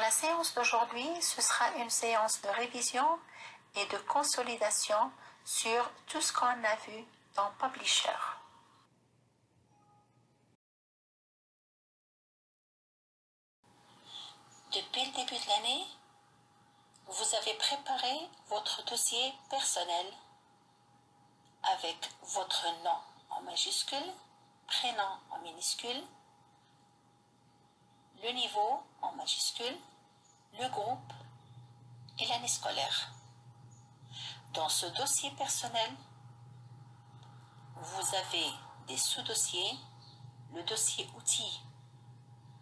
la séance d'aujourd'hui, ce sera une séance de révision et de consolidation sur tout ce qu'on a vu dans Publisher. Depuis le début de l'année, vous avez préparé votre dossier personnel avec votre nom en majuscule, prénom en minuscule, le niveau en majuscule, le groupe et l'année scolaire. Dans ce dossier personnel, vous avez des sous-dossiers, le dossier outils,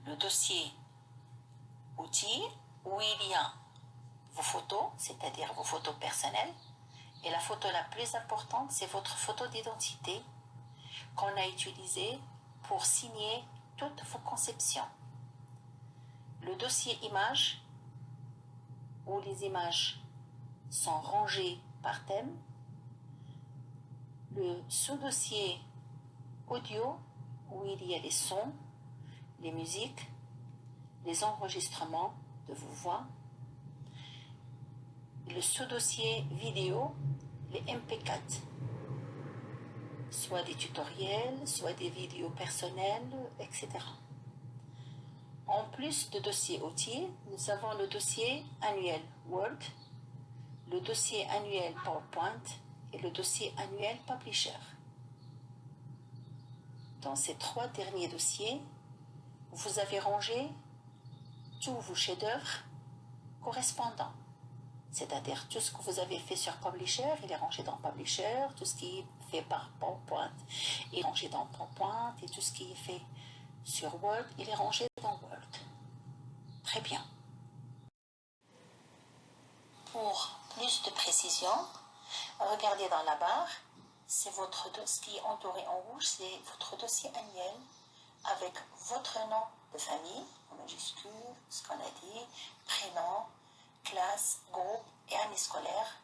le dossier outils où il y a vos photos, c'est-à-dire vos photos personnelles, et la photo la plus importante, c'est votre photo d'identité qu'on a utilisée pour signer toutes vos conceptions. Le dossier images, où les images sont rangées par thème, le sous-dossier audio, où il y a les sons, les musiques, les enregistrements de vos voix, le sous-dossier vidéo, les MP4, soit des tutoriels, soit des vidéos personnelles, etc. En plus de dossier outils, nous avons le dossier annuel Word, le dossier annuel PowerPoint et le dossier annuel Publisher. Dans ces trois derniers dossiers, vous avez rangé tous vos chefs-d'œuvre correspondants. C'est-à-dire tout ce que vous avez fait sur Publisher, il est rangé dans Publisher, tout ce qui est fait par PowerPoint est rangé dans PowerPoint, et tout ce qui est fait sur Word, il est rangé dans Word. Très bien. Pour plus de précision, regardez dans la barre, c'est votre ce qui est entouré en rouge, c'est votre dossier annuel avec votre nom de famille, en majuscule, ce qu'on a dit, prénom, classe, groupe et année scolaire.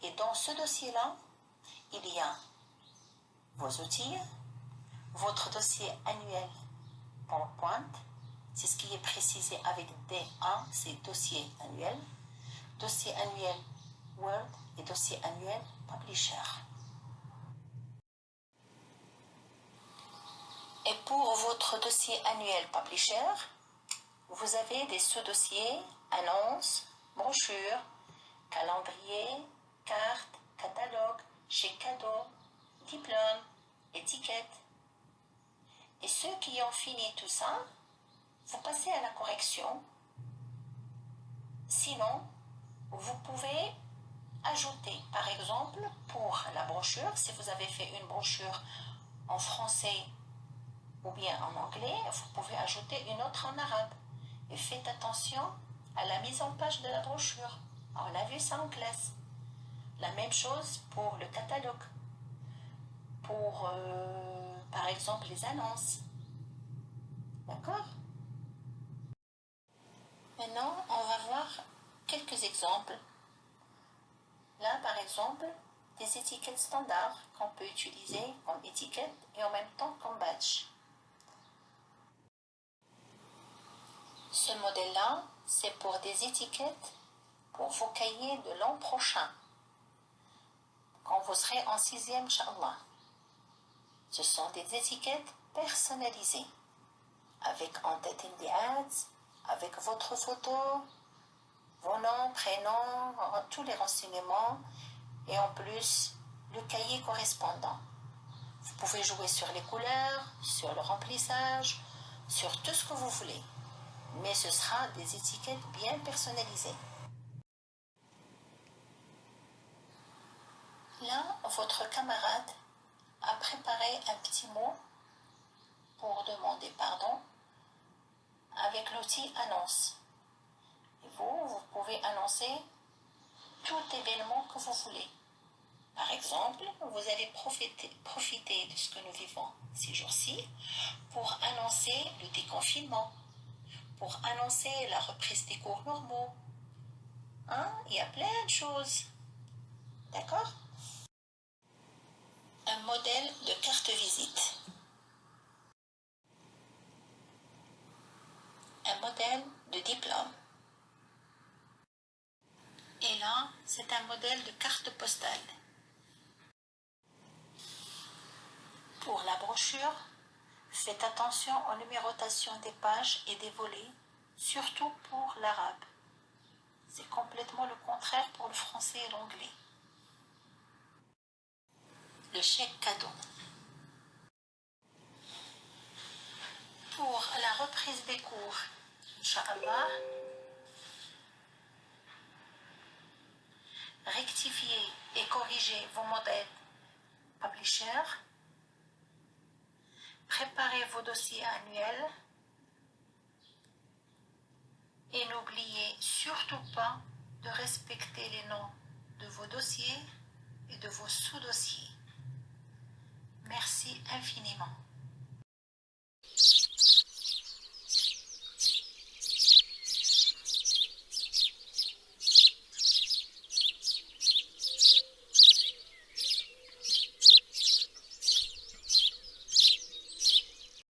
Et dans ce dossier-là, il y a vos outils, votre dossier annuel PowerPoint, c'est ce qui est précisé avec D1, c'est dossier annuel Word et dossier annuel Publisher. Et pour votre dossier annuel Publisher, vous avez des sous-dossiers, annonces, brochures, calendrier, cartes, catalogue, chèque cadeau, diplôme, étiquette. Et ceux qui ont fini tout ça, vous passez à la correction. Sinon, vous pouvez ajouter, par exemple, pour la brochure, si vous avez fait une brochure en français ou bien en anglais, vous pouvez ajouter une autre en arabe. Et faites attention à la mise en page de la brochure. On a vu ça en classe. La même chose pour le catalogue. Pour, par exemple, les annonces. D'accord? Maintenant, on va voir quelques exemples. Là, par exemple, des étiquettes standards qu'on peut utiliser comme étiquette et en même temps comme badge. Ce modèle-là, c'est pour des étiquettes pour vos cahiers de l'an prochain, quand vous serez en 6e, Inch'Allah. Ce sont des étiquettes personnalisées, avec en tête des ads, avec votre photo, vos noms, prénoms, tous les renseignements, et en plus, le cahier correspondant. Vous pouvez jouer sur les couleurs, sur le remplissage, sur tout ce que vous voulez. Mais ce sera des étiquettes bien personnalisées. Là, votre camarade a préparé un petit mot pour demander pardon avec l'outil annonce. Et vous pouvez annoncer tout événement que vous voulez. Par exemple, vous allez profiter de ce que nous vivons ces jours-ci pour annoncer le déconfinement, pour annoncer la reprise des cours normaux. Il y a plein de choses. D'accord? Un modèle de carte visite. Un modèle de diplôme. C'est un modèle de carte postale. Pour la brochure, faites attention aux numérotations des pages et des volets, surtout pour l'arabe. C'est complètement le contraire pour le français et l'anglais. Le chèque cadeau. Pour la reprise des cours, Inch'Allah, rectifiez et corrigez vos modèles publisher, préparez vos dossiers annuels et n'oubliez surtout pas de respecter les noms de vos dossiers et de vos sous-dossiers. Merci infiniment.